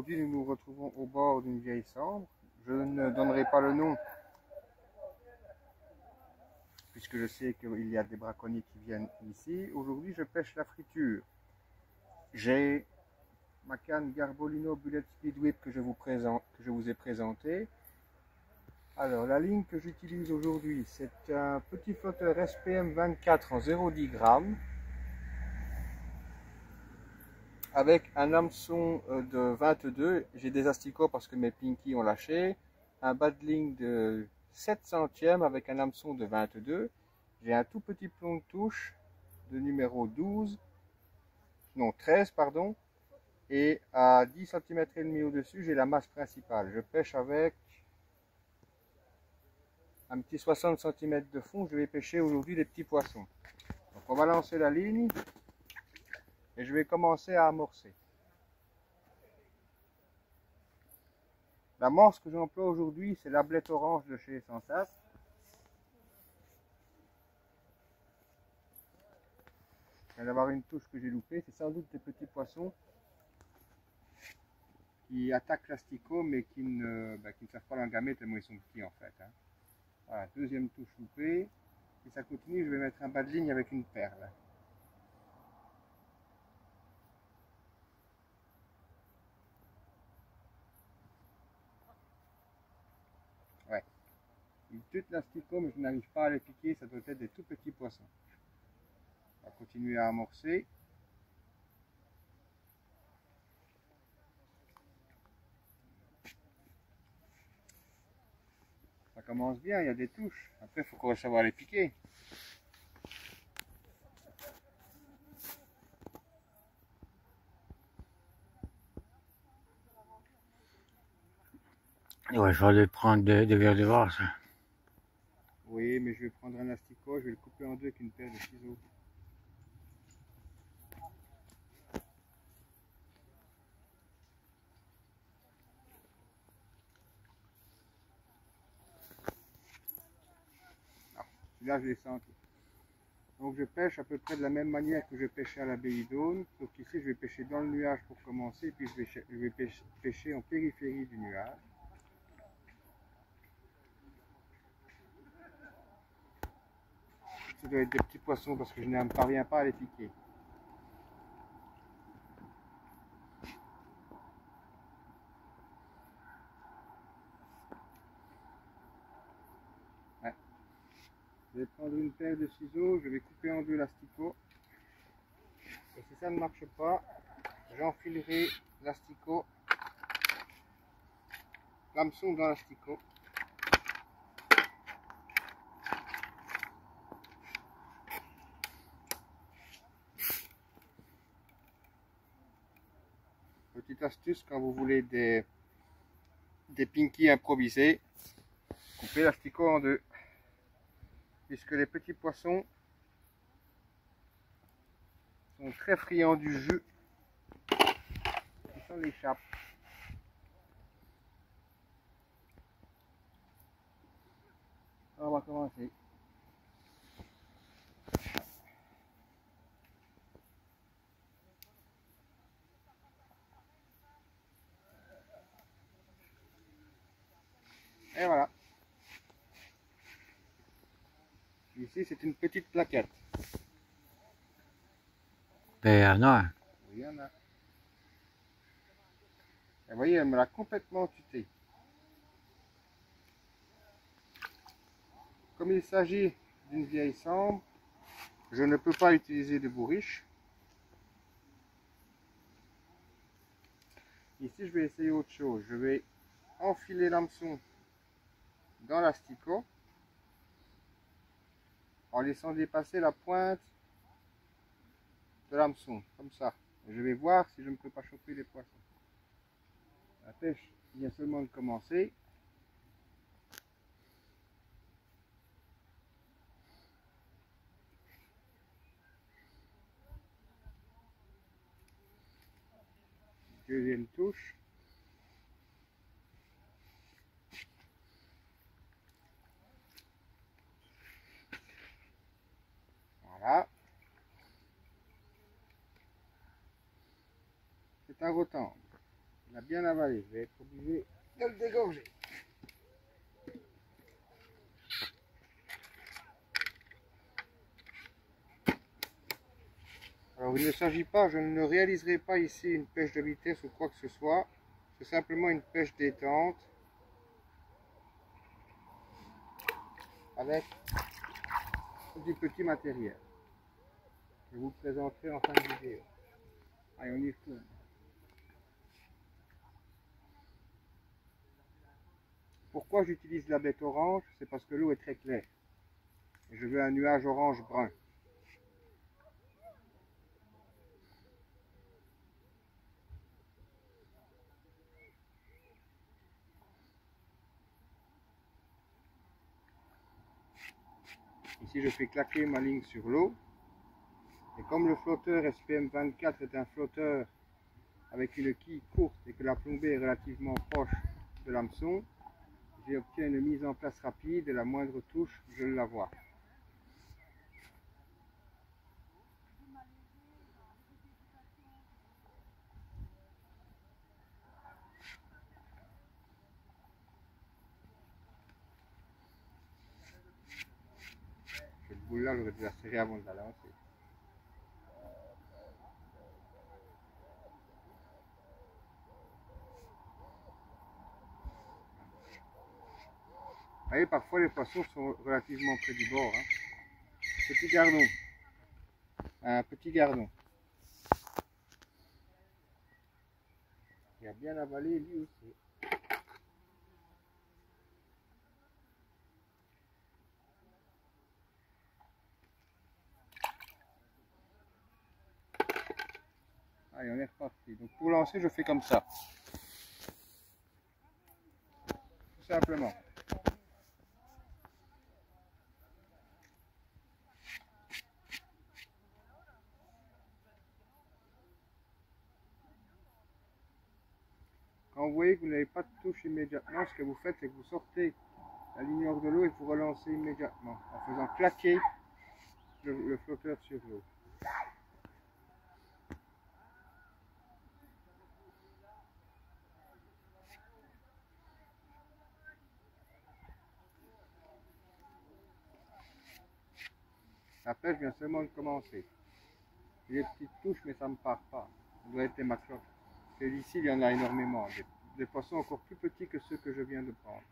Aujourd'hui, nous nous retrouvons au bord d'une vieille sambre. Je ne donnerai pas le nom, puisque je sais qu'il y a des braconniers qui viennent ici. Aujourd'hui, je pêche la friture. J'ai ma canne Garbolino Bullet Speed Whip que je vous ai présenté. Alors, la ligne que j'utilise aujourd'hui, c'est un petit flotteur SPM 24 en 0,10 g avec un hameçon de 22. J'ai des asticots parce que mes pinkies ont lâché. Un badling de 7 centièmes avec un hameçon de 22. J'ai un tout petit plomb de touche de numéro 13 pardon. Et à 10 cm et demi au-dessus, j'ai la masse principale. Je pêche avec un petit 60 cm de fond. Je vais pêcher aujourd'hui des petits poissons. Donc on va lancer la ligne et je vais commencer à amorcer. L'amorce que j'emploie aujourd'hui, c'est la blette orange de chez Sensas. Je viens d'avoir une touche que j'ai loupée. C'est sans doute des petits poissons qui attaquent l'asticot mais qui ne savent pas l'engamer tellement ils sont petits en fait. Voilà, deuxième touche loupée. Si ça continue, je vais mettre un bas de ligne avec une perle. Ouais. Ils tuent l'asticot mais je n'arrive pas à les piquer, ça doit être des tout petits poissons. On va continuer à amorcer. Ça commence bien, il y a des touches. Après, il faut savoir les piquer. Ouais, il fallait prendre des verres de vase. Oui, mais je vais prendre un asticot, je vais le couper en deux avec une paire de ciseaux. Là, je les sens. Donc, je pêche à peu près de la même manière que je pêchais à la baie d'Aune. Donc ici, je vais pêcher dans le nuage pour commencer, puis je vais pêcher en périphérie du nuage. Ça doit être des petits poissons parce que je ne parviens pas à les piquer. Ouais. Je vais prendre une paire de ciseaux, je vais couper en deux l'asticot. Et si ça ne marche pas, j'enfilerai l'asticot, l'hameçon dans l'asticot. Petite astuce, quand vous voulez des pinkies improvisés, coupez l'asticot en deux. Puisque les petits poissons sont très friands du jus qui s'en échappe. On va commencer. Et voilà. Ici, c'est une petite plaquette. Ben non. Oui, il y en a. Et vous voyez, elle me l'a complètement tuté. Comme il s'agit d'une vieille sambre, je ne peux pas utiliser de bourriche. Ici, je vais essayer autre chose. Je vais enfiler l'hameçon dans l'asticot en laissant dépasser la pointe de l'hameçon, comme ça. Je vais voir si je ne peux pas choper les poissons. La pêche vient seulement de commencer. Deuxième touche. Voilà. C'est un rotangle. Il a bien avalé, je vais être obligé de le dégorger. Alors il ne s'agit pas, je ne réaliserai pas ici une pêche de vitesse ou quoi que ce soit. C'est simplement une pêche détente avec du petit matériel. Je vous présenterai en fin de vidéo. Allez, on y retourne. Pourquoi j'utilise la bête orange? C'est parce que l'eau est très claire. Et je veux un nuage orange-brun. Ici, je fais claquer ma ligne sur l'eau. Et comme le flotteur SPM 24 est un flotteur avec une quille courte et que la plombée est relativement proche de l'hameçon, j'obtiens une mise en place rapide et la moindre touche, je la vois. Cette boule-là, j'aurais dû la serrer avant de la lancer. Vous voyez, parfois les poissons sont relativement près du bord. Hein. Petit gardon. Un petit gardon. Il a bien avalé lui aussi. Allez, on est reparti. Donc pour lancer, je fais comme ça. Tout simplement. Quand vous voyez que vous n'avez pas de touche immédiatement, ce que vous faites, c'est que vous sortez la ligne hors de l'eau et vous relancez immédiatement en faisant claquer le flotteur sur l'eau. La pêche vient seulement de commencer. J'ai des petites touches, mais ça ne me part pas. Ça doit être des matelot. Et d'ici, il y en a énormément. Des poissons encore plus petits que ceux que je viens de prendre.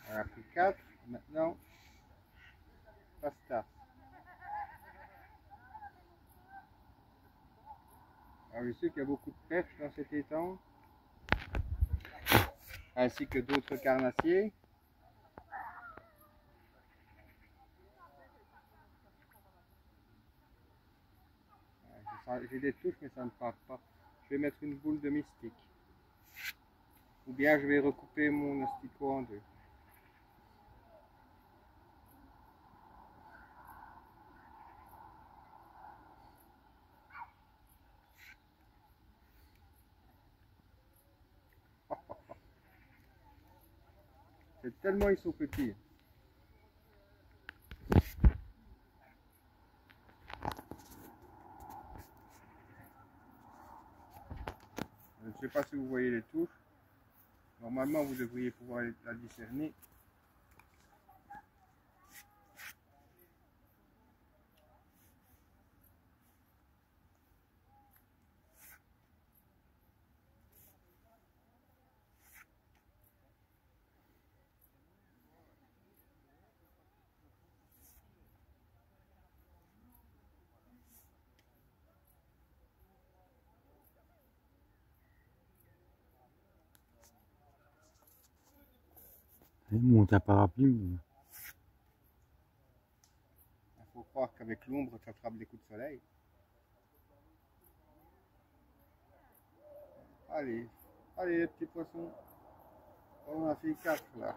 On a pris 4. Maintenant, basta. Alors, je sais qu'il y a beaucoup de perches dans cet étang, ainsi que d'autres carnassiers. J'ai des touches, mais ça ne part pas. Je vais mettre une boule de mystique. Ou bien je vais recouper mon asticot en deux. C'est tellement ils sont petits. Je ne sais pas si vous voyez les touches. Normalement, vous devriez pouvoir la discerner. Monte un parapluie. Il faut croire qu'avec l'ombre, tu attrapes des coups de soleil. Allez, allez les petits poissons. On a fait 4 là.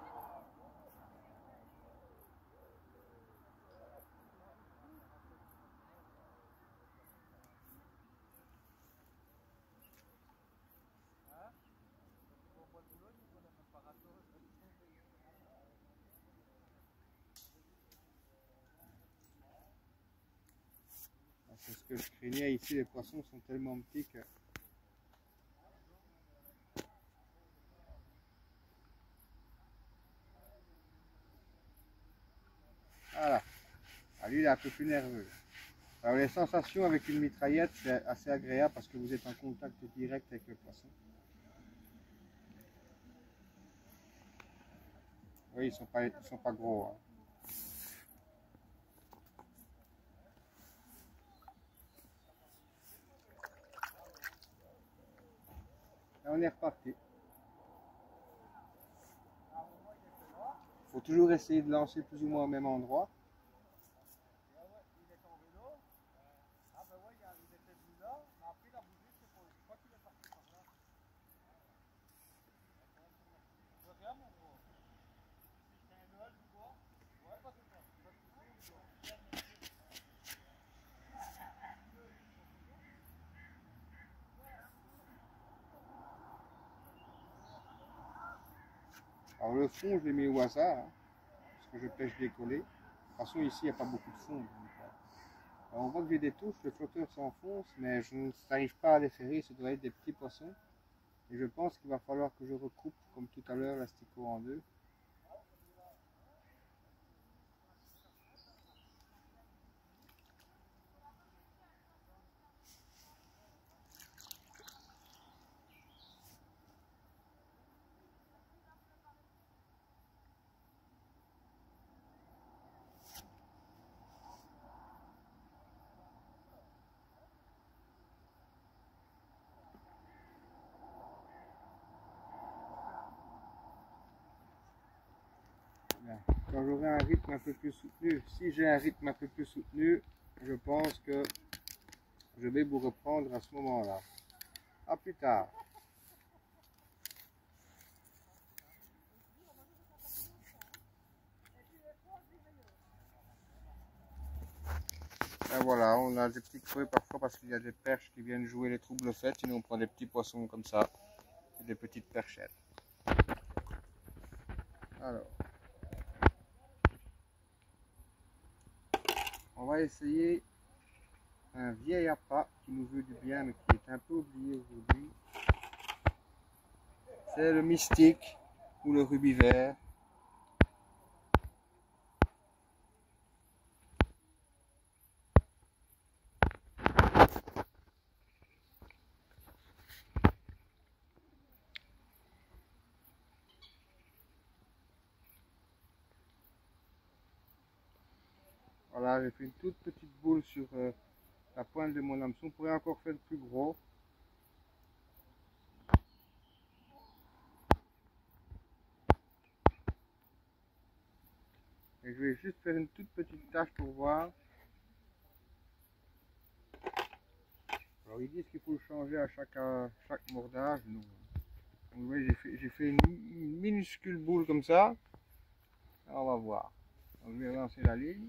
C'est ce que je craignais ici, les poissons sont tellement petits que... Voilà. Ah, lui, il est un peu plus nerveux. Alors, les sensations avec une mitraillette, c'est assez agréable parce que vous êtes en contact direct avec le poisson. Oui, ils sont pas gros. Hein. Et on est reparti. Il faut toujours essayer de lancer plus ou moins au même endroit. Alors le fond, je l'ai mis au hasard, hein, parce que je pêche décollé. De toute façon, ici, il n'y a pas beaucoup de fond. Donc, alors, on voit que j'ai des touches, le flotteur s'enfonce, mais je n'arrive pas à les ferrer, ça doit être des petits poissons. Et je pense qu'il va falloir que je recoupe, comme tout à l'heure, l'asticot en deux. Quand j'aurai un rythme un peu plus soutenu, si j'ai un rythme un peu plus soutenu, je pense que je vais vous reprendre à ce moment-là. À plus tard. Et voilà, on a des petits creux parfois parce qu'il y a des perches qui viennent jouer les troubles faits, sinon on prend des petits poissons comme ça, et des petites perchettes. Alors, on va essayer un vieil appât qui nous veut du bien mais qui est un peu oublié aujourd'hui. C'est le mystique ou le rubis vert. Voilà, j'ai fait une toute petite boule sur la pointe de mon hameçon. On pourrait encore faire plus gros. Et je vais juste faire une toute petite tâche pour voir. Alors ils disent qu'il faut le changer à chaque mordage. Donc oui, j'ai fait une minuscule boule comme ça. Alors, on va voir. Donc, je vais lancer la ligne.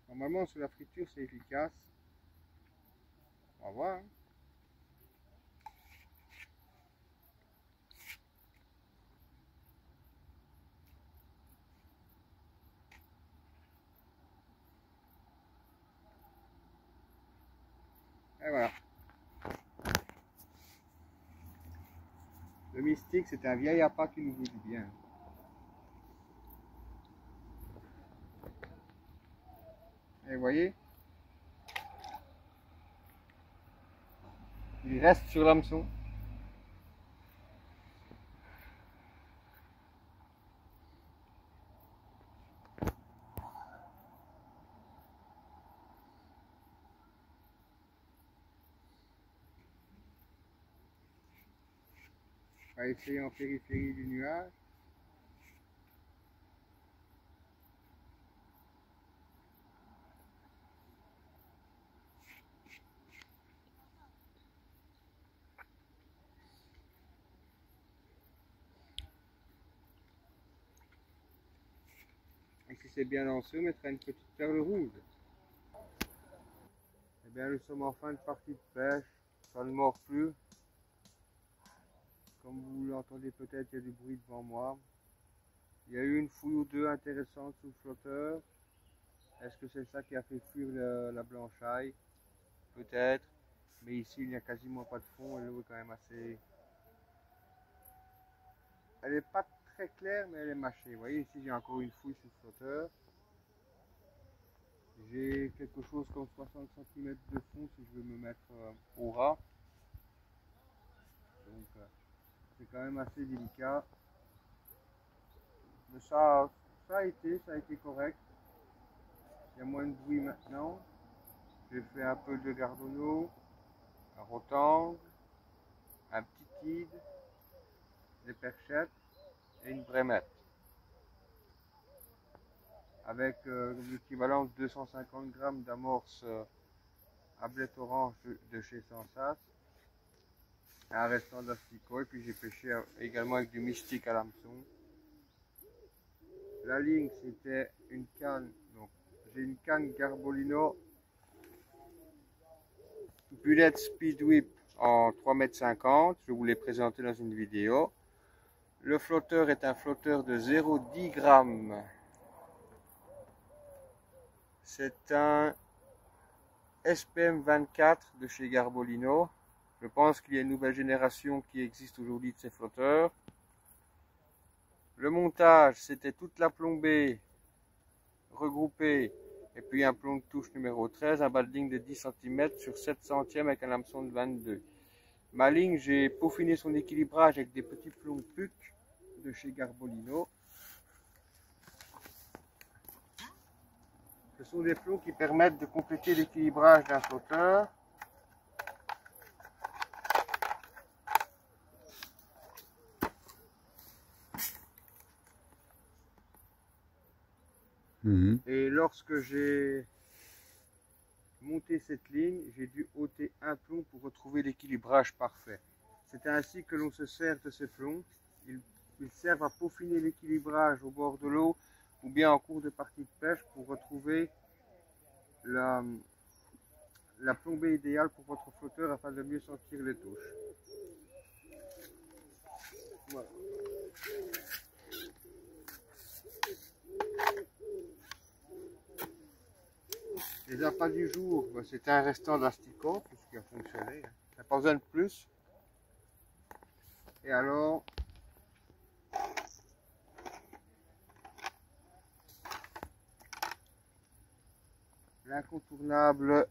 Normalement sur la friture c'est efficace. On va voir. Et voilà. Le mystique, c'est un vieil appât qui nous veut du bien. Et vous voyez, il reste sur l'hameçon. On va essayer en périphérie du nuage. si c'est bien lancé, on mettra une petite perle rouge. Eh bien, nous sommes en fin de partie de pêche, ça ne mord plus. Comme vous l'entendez peut-être, il y a du bruit devant moi. Il y a eu une fouille ou deux intéressantes sous le flotteur. Est-ce que c'est ça qui a fait fuir la blanchaille? Peut-être. Mais ici, il n'y a quasiment pas de fond et l'eau est quand même assez... Elle n'est pas très claire, mais elle est mâchée. Vous voyez, ici, j'ai encore une fouille sous le flotteur. J'ai quelque chose comme 60 cm de fond si je veux me mettre au ras. Donc, c'est quand même assez délicat. Mais ça a été correct. Il y a moins de bruit maintenant. J'ai fait un peu de gardonneau, un rotangle, un petit tide, des perchettes et une brémette. Avec l'équivalent de 250 g d'amorce à blette orange de chez Sensas, un restant d'asticot, et puis j'ai pêché également avec du mystique à l'hameçon. La ligne, c'était une canne, donc j'ai une canne Garbolino Bullet Speed Whip en 3,50 m, je vous l'ai présenté dans une vidéo. Le flotteur est un flotteur de 0,10 g. C'est un SPM 24 de chez Garbolino. Je pense qu'il y a une nouvelle génération qui existe aujourd'hui de ces flotteurs. Le montage, c'était toute la plombée regroupée et puis un plomb de touche numéro 13, un balding de 10 cm sur 7 centièmes avec un hameçon de 22. Ma ligne, j'ai peaufiné son équilibrage avec des petits plombs PUC de chez Garbolino. Ce sont des plombs qui permettent de compléter l'équilibrage d'un flotteur. Et lorsque j'ai monté cette ligne, j'ai dû ôter un plomb pour retrouver l'équilibrage parfait. C'est ainsi que l'on se sert de ces plombs. Ils servent à peaufiner l'équilibrage au bord de l'eau ou bien en cours de partie de pêche pour retrouver la plombée idéale pour votre flotteur afin de mieux sentir les touches. Voilà. Les appâts du jour, c'était un restant d'asticot, tout ce qui a fonctionné. Il n'y a pas besoin de plus. Et alors, l'incontournable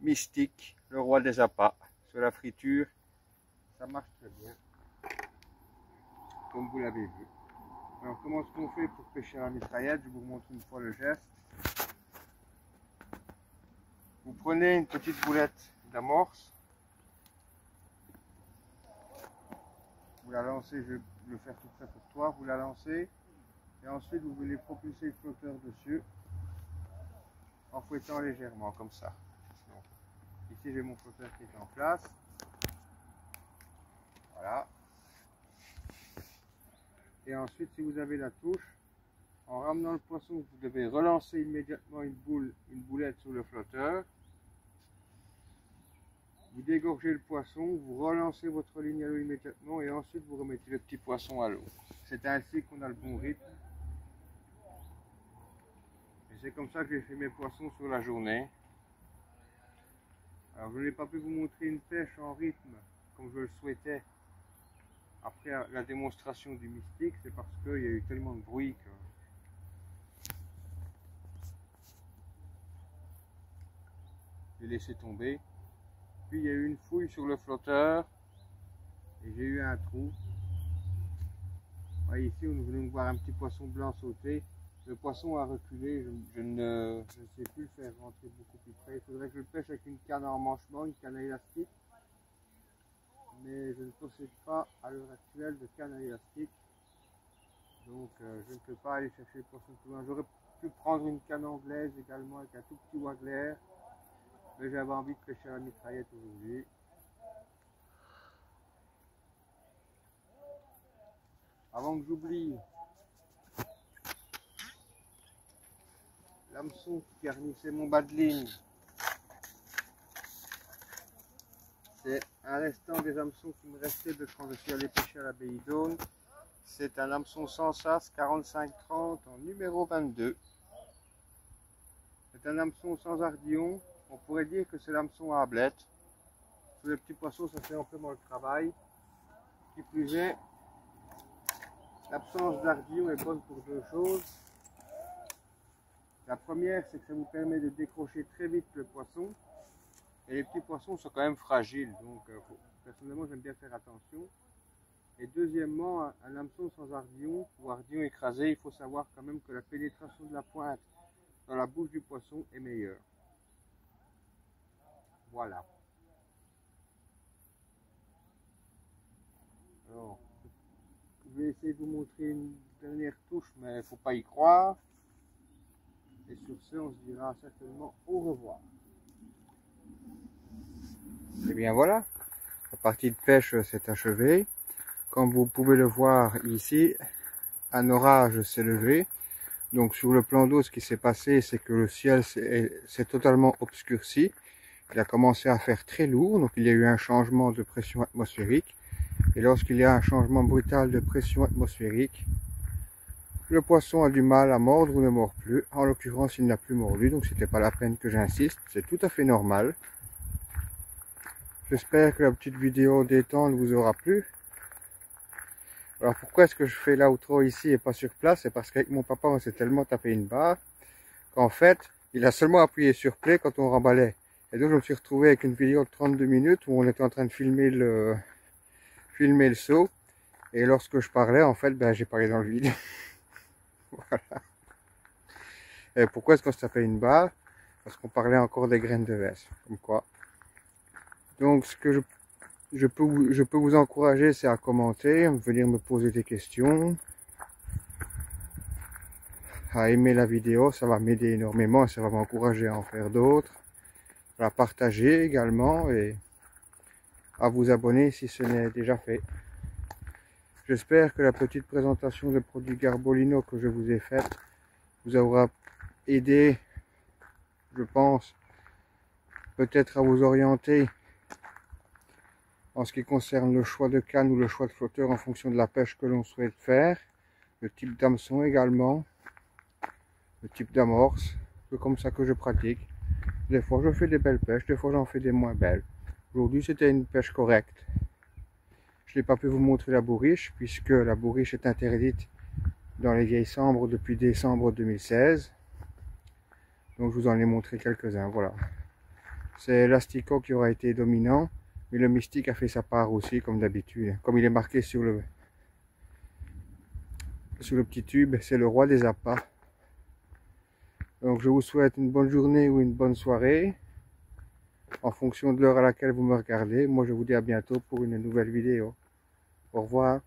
mystique, le roi des appâts, sur la friture, ça marche très bien, comme vous l'avez vu. Alors, comment est-ce qu'on fait pour pêcher à la mitraillette? Je vous montre une fois le geste. Vous prenez une petite boulette d'amorce, vous la lancez, je vais le faire tout près pour toi, vous la lancez, et ensuite vous venez propulser le flotteur dessus, en fouettant légèrement, comme ça. Donc, ici j'ai mon flotteur qui est en place, voilà. Et ensuite, si vous avez la touche, en ramenant le poisson, vous devez relancer immédiatement une boulette sur le flotteur. Vous dégorgez le poisson, vous relancez votre ligne à l'eau immédiatement et ensuite vous remettez le petit poisson à l'eau. C'est ainsi qu'on a le bon rythme. Et c'est comme ça que j'ai fait mes poissons sur la journée. Alors je n'ai pas pu vous montrer une pêche en rythme comme je le souhaitais après la démonstration du mystique, c'est parce qu'il y a eu tellement de bruit que j'ai laissé tomber. Puis il y a eu une fouille sur le flotteur et j'ai eu un trou. Voyez, ici, nous venons de voir un petit poisson blanc sauter. Le poisson a reculé, je ne sais plus le faire rentrer beaucoup plus près. Il faudrait que je le pêche avec une canne en emmanchement, une canne à élastique. Mais je ne possède pas à l'heure actuelle de canne à élastique. Donc je ne peux pas aller chercher le poisson plus loin. J'aurais pu prendre une canne anglaise également avec un tout petit waggler. Mais j'avais envie de pêcher à la mitraillette aujourd'hui. Avant que j'oublie, l'hameçon qui garnissait mon bas de ligne. C'est un restant des hameçons qui me restaient de quand je suis allé pêcher à la baie d'Aune. C'est un hameçon sans sas 45-30 en numéro 22. C'est un hameçon sans ardillon. On pourrait dire que c'est l'hameçon à ablette. Sur les petits poissons, ça fait amplement le travail. Qui plus est, l'absence d'ardillon est bonne pour deux choses. La première, c'est que ça vous permet de décrocher très vite le poisson. Et les petits poissons sont quand même fragiles, donc personnellement j'aime bien faire attention. Et deuxièmement, un hameçon sans ardillon ou ardillon écrasé, il faut savoir quand même que la pénétration de la pointe dans la bouche du poisson est meilleure. Voilà. Alors, je vais essayer de vous montrer une dernière touche, mais il ne faut pas y croire. Et sur ce, on se dira certainement au revoir. Et bien voilà, la partie de pêche s'est achevée. Comme vous pouvez le voir ici, un orage s'est levé. Donc sur le plan d'eau, ce qui s'est passé, c'est que le ciel s'est totalement obscurci. Il a commencé à faire très lourd, donc il y a eu un changement de pression atmosphérique. Et lorsqu'il y a un changement brutal de pression atmosphérique, le poisson a du mal à mordre ou ne mord plus. En l'occurrence, il n'a plus mordu, donc c'était pas la peine que j'insiste. C'est tout à fait normal. J'espère que la petite vidéo détente vous aura plu. Alors pourquoi est-ce que je fais l'outro ici et pas sur place? C'est parce qu'avec mon papa on s'est tellement tapé une barre qu'en fait il a seulement appuyé sur play quand on remballait. Et donc je me suis retrouvé avec une vidéo de 32 minutes où on était en train de filmer le saut. Et lorsque je parlais, en fait, j'ai parlé dans le vide. Voilà. Et pourquoi est-ce qu'on se tapait une barre? Parce qu'on parlait encore des graines de veste. Comme quoi. Donc ce que je peux vous encourager, c'est à commenter, à venir me poser des questions, à aimer la vidéo, ça va m'aider énormément et ça va m'encourager à en faire d'autres, à la partager également et à vous abonner si ce n'est déjà fait. J'espère que la petite présentation de produits Garbolino que je vous ai faite vous aura aidé, je pense, peut-être à vous orienter en ce qui concerne le choix de canne ou le choix de flotteur en fonction de la pêche que l'on souhaite faire, le type d'hameçon également, le type d'amorce, c'est comme ça que je pratique. Des fois je fais des belles pêches, des fois j'en fais des moins belles. Aujourd'hui c'était une pêche correcte. Je n'ai pas pu vous montrer la bourriche puisque la bourriche est interdite dans les vieilles Sambres depuis décembre 2016. Donc je vous en ai montré quelques-uns, voilà. C'est l'asticot qui aura été dominant. Mais le mystique a fait sa part aussi, comme d'habitude. Comme il est marqué sur le petit tube, c'est le roi des appâts. Donc je vous souhaite une bonne journée ou une bonne soirée, en fonction de l'heure à laquelle vous me regardez. Moi je vous dis à bientôt pour une nouvelle vidéo. Au revoir.